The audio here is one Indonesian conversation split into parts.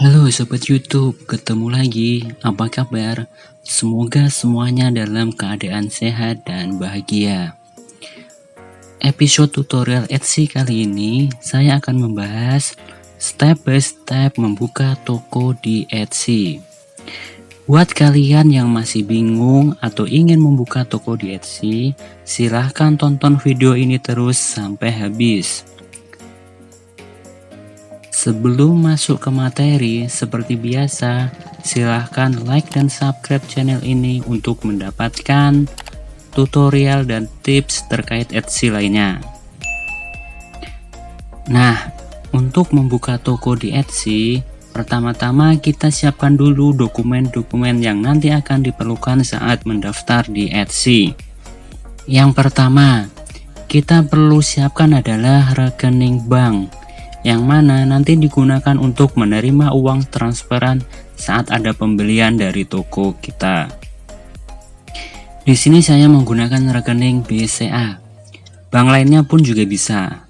Halo Sobat YouTube, ketemu lagi. Apa kabar? Semoga semuanya dalam keadaan sehat dan bahagia. Episode tutorial Etsy kali ini, saya akan membahas step by step membuka toko di Etsy. Buat kalian yang masih bingung atau ingin membuka toko di Etsy, silahkan tonton video ini terus sampai habis. Sebelum masuk ke materi, seperti biasa, silahkan like dan subscribe channel ini untuk mendapatkan tutorial dan tips terkait Etsy lainnya. Nah, untuk membuka toko di Etsy, pertama-tama kita siapkan dulu dokumen-dokumen yang nanti akan diperlukan saat mendaftar di Etsy. Yang pertama, kita perlu siapkan adalah rekening bank, yang mana nanti digunakan untuk menerima uang transferan saat ada pembelian dari toko kita. Di sini saya menggunakan rekening BCA. Bank lainnya pun juga bisa.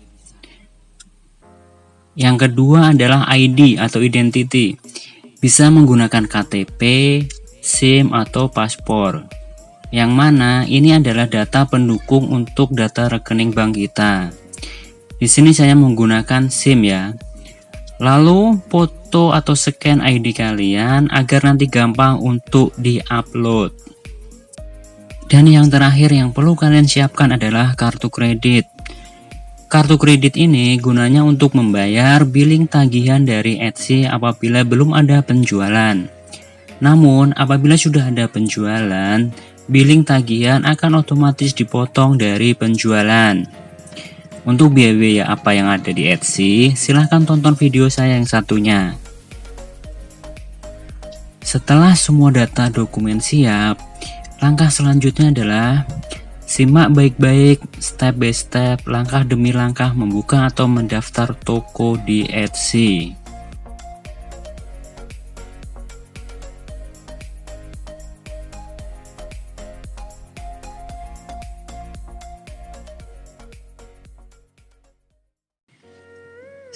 Yang kedua adalah ID atau identity. Bisa menggunakan KTP, SIM atau paspor. Yang mana ini adalah data pendukung untuk data rekening bank kita. Di sini saya menggunakan SIM ya. Lalu foto atau scan ID kalian agar nanti gampang untuk di-upload. Dan yang terakhir yang perlu kalian siapkan adalah kartu kredit. Kartu kredit ini gunanya untuk membayar billing tagihan dari Etsy apabila belum ada penjualan. Namun apabila sudah ada penjualan, billing tagihan akan otomatis dipotong dari penjualan. Untuk biaya apa yang ada di Etsy, silahkan tonton video saya yang satunya. Setelah semua data dokumen siap, langkah selanjutnya adalah simak baik-baik step by step, langkah demi langkah membuka atau mendaftar toko di Etsy.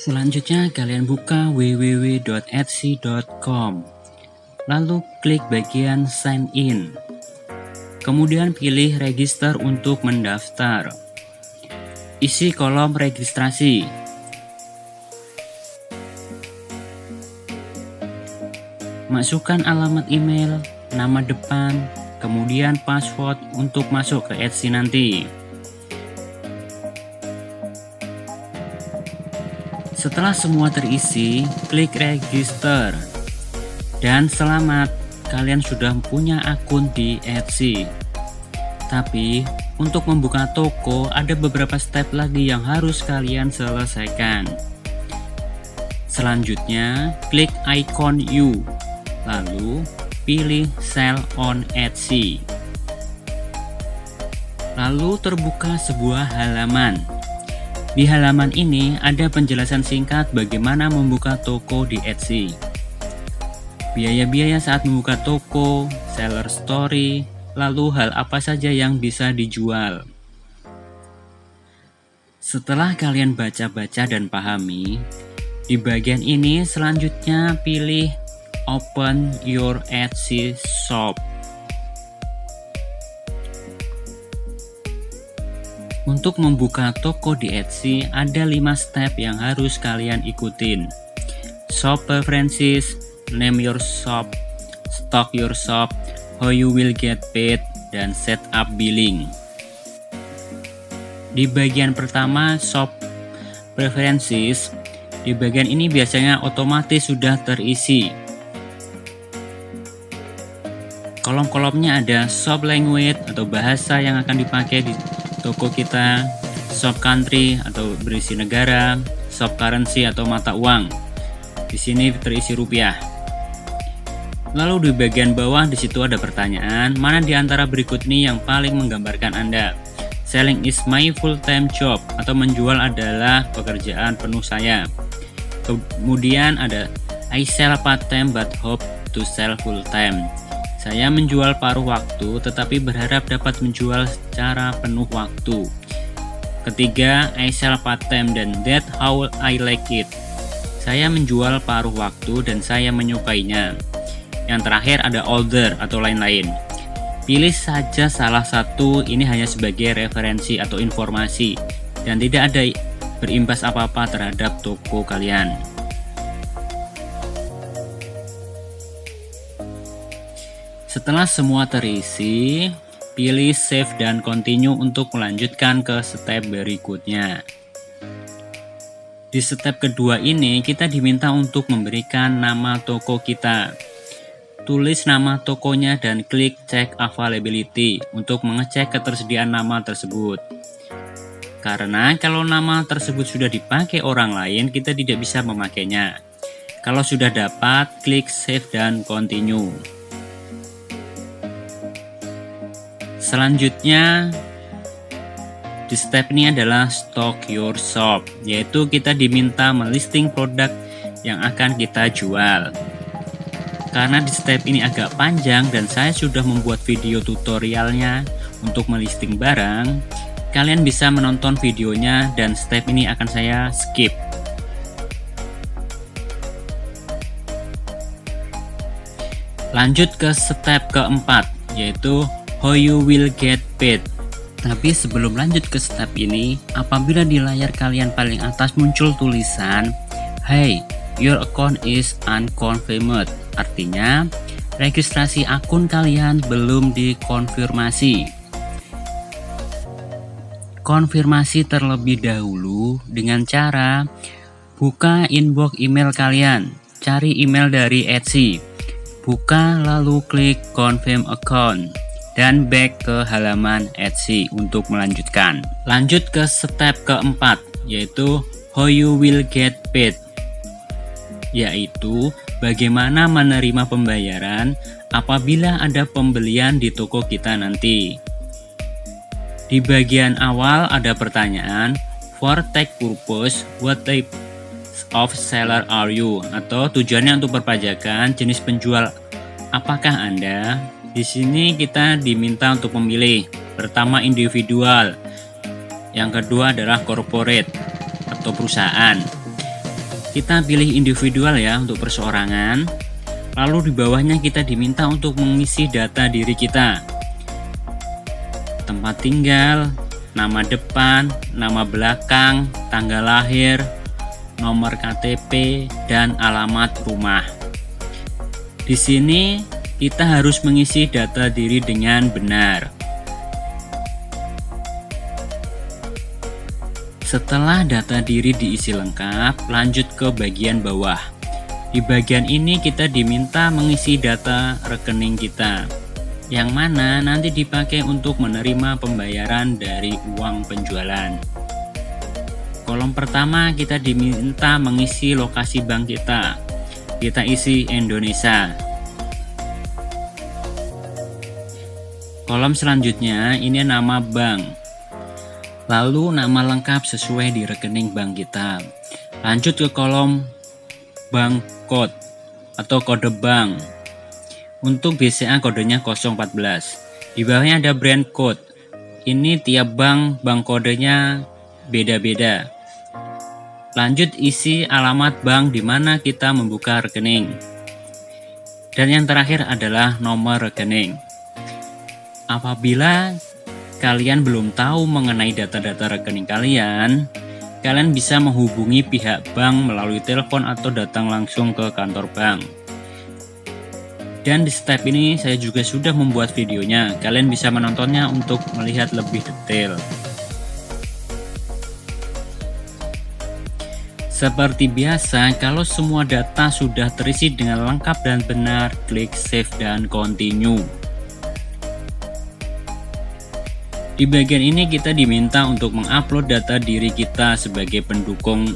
Selanjutnya kalian buka www.etsy.com, lalu klik bagian sign in, kemudian pilih register untuk mendaftar. Isi kolom registrasi. Masukkan alamat email, nama depan, kemudian password untuk masuk ke Etsy nanti. Setelah semua terisi, klik register. Dan selamat, kalian sudah punya akun di Etsy. Tapi, untuk membuka toko ada beberapa step lagi yang harus kalian selesaikan. Selanjutnya, klik icon U, lalu pilih sell on Etsy. Lalu terbuka sebuah halaman. Di halaman ini ada penjelasan singkat bagaimana membuka toko di Etsy. Biaya-biaya saat membuka toko, seller story, lalu hal apa saja yang bisa dijual. Setelah kalian baca-baca dan pahami, di bagian ini selanjutnya pilih Open your Etsy shop. Untuk membuka toko di Etsy, ada 5 step yang harus kalian ikutin. Shop preferences, name your shop, stock your shop, how you will get paid, dan set up billing. Di bagian pertama, shop preferences, di bagian ini biasanya otomatis sudah terisi. Kolom-kolomnya ada shop language atau bahasa yang akan dipakai di toko kita, shop country atau berisi negara, shop currency atau mata uang. Di sini terisi rupiah. Lalu di bagian bawah di situ ada pertanyaan, mana di antara berikut ini yang paling menggambarkan Anda? Selling is my full-time job atau menjual adalah pekerjaan penuh saya. Kemudian ada I sell part-time but hope to sell full-time. Saya menjual paruh waktu tetapi berharap dapat menjual secara penuh waktu. Ketiga, I sell part-time dan that how I like it. Saya menjual paruh waktu dan saya menyukainya. Yang terakhir ada older atau lain-lain. Pilih saja salah satu, ini hanya sebagai referensi atau informasi dan tidak ada berimbas apa-apa terhadap toko kalian. Setelah semua terisi, pilih save dan continue untuk melanjutkan ke step berikutnya. Di step kedua ini kita diminta untuk memberikan nama toko kita. Tulis nama tokonya dan klik check availability untuk mengecek ketersediaan nama tersebut. Karena kalau nama tersebut sudah dipakai orang lain, kita tidak bisa memakainya. Kalau sudah dapat, klik save dan continue. Selanjutnya di step ini adalah stock your shop, yaitu kita diminta melisting produk yang akan kita jual. Karena di step ini agak panjang dan saya sudah membuat video tutorialnya untuk melisting barang, kalian bisa menonton videonya dan step ini akan saya skip. Lanjut ke step keempat, yaitu how you will get paid. Tapi sebelum lanjut ke step ini, apabila di layar kalian paling atas muncul tulisan "Hey, your account is unconfirmed", artinya registrasi akun kalian belum dikonfirmasi. Konfirmasi terlebih dahulu dengan cara buka inbox email kalian, cari email dari Etsy, buka lalu klik confirm account, dan back ke halaman Etsy untuk melanjutkan. Lanjut ke step keempat, yaitu how you will get paid, yaitu bagaimana menerima pembayaran apabila ada pembelian di toko kita nanti. Di bagian awal ada pertanyaan, for tax purpose, what type of seller are you? Atau tujuannya untuk perpajakan, jenis penjual apakah Anda? Di sini kita diminta untuk memilih. Pertama individual, yang kedua adalah corporate atau perusahaan. Kita pilih individual ya untuk perseorangan. Lalu di bawahnya kita diminta untuk mengisi data diri kita. Tempat tinggal, nama depan, nama belakang, tanggal lahir, nomor KTP, dan alamat rumah. Di sini kita harus mengisi data diri dengan benar. Setelah data diri diisi lengkap, lanjut ke bagian bawah. Di bagian ini kita diminta mengisi data rekening kita, yang mana nanti dipakai untuk menerima pembayaran dari uang penjualan. Kolom pertama kita diminta mengisi lokasi bank kita. Kita isi Indonesia. Kolom selanjutnya ini nama bank. Lalu nama lengkap sesuai di rekening bank kita. Lanjut ke kolom bank code atau kode bank. Untuk BCA kodenya 014. Di bawahnya ada brand code. Ini tiap bank kodenya beda-beda. Lanjut isi alamat bank di mana kita membuka rekening. Dan yang terakhir adalah nomor rekening. Apabila kalian belum tahu mengenai data-data rekening kalian bisa menghubungi pihak bank melalui telepon atau datang langsung ke kantor bank. Dan di step ini saya juga sudah membuat videonya, kalian bisa menontonnya untuk melihat lebih detail. Seperti biasa, kalau semua data sudah terisi dengan lengkap dan benar, klik save dan continue. Di bagian ini kita diminta untuk mengupload data diri kita sebagai pendukung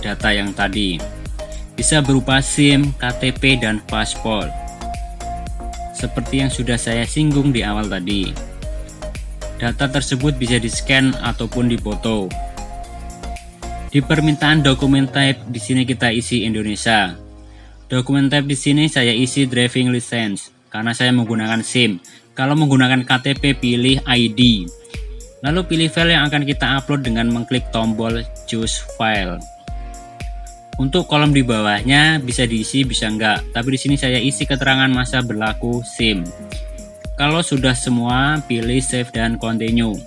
data yang tadi. Bisa berupa SIM, KTP, dan paspor. Seperti yang sudah saya singgung di awal tadi. Data tersebut bisa di-scan ataupun difoto. Di permintaan dokumen type di sini kita isi Indonesia. Dokumen type di sini saya isi driving license karena saya menggunakan SIM. Kalau menggunakan KTP pilih ID. Lalu pilih file yang akan kita upload dengan mengklik tombol choose file. Untuk kolom di bawahnya bisa diisi bisa enggak, tapi di sini saya isi keterangan masa berlaku SIM. Kalau sudah semua, pilih save dan continue.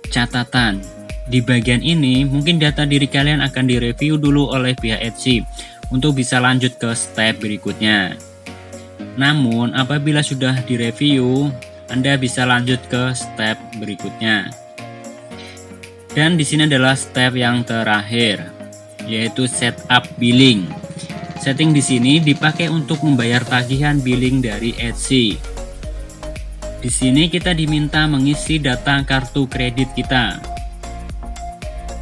Catatan, di bagian ini mungkin data diri kalian akan direview dulu oleh pihak Etsy untuk bisa lanjut ke step berikutnya. Namun apabila sudah direview, Anda bisa lanjut ke step berikutnya. Dan di sini adalah step yang terakhir, yaitu setup billing. Setting di sini dipakai untuk membayar tagihan billing dari Etsy. Di sini kita diminta mengisi data kartu kredit kita.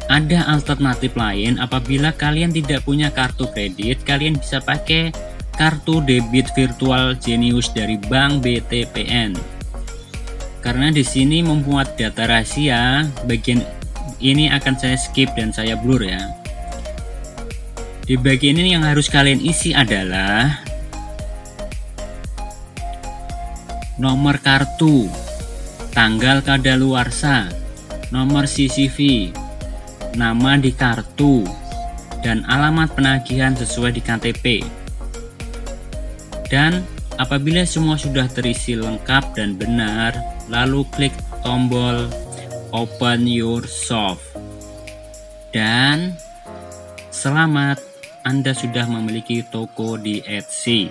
Ada alternatif lain, apabila kalian tidak punya kartu kredit, kalian bisa pakai kartu debit virtual Genius dari Bank BTPN. Karena di sini memuat data rahasia, bagian ini akan saya skip dan saya blur ya. Di bagian ini yang harus kalian isi adalah nomor kartu, tanggal kadaluarsa, nomor CCV, nama di kartu, dan alamat penagihan sesuai di KTP. Dan apabila semua sudah terisi lengkap dan benar, lalu klik tombol Open Your Shop. Dan selamat, Anda sudah memiliki toko di Etsy.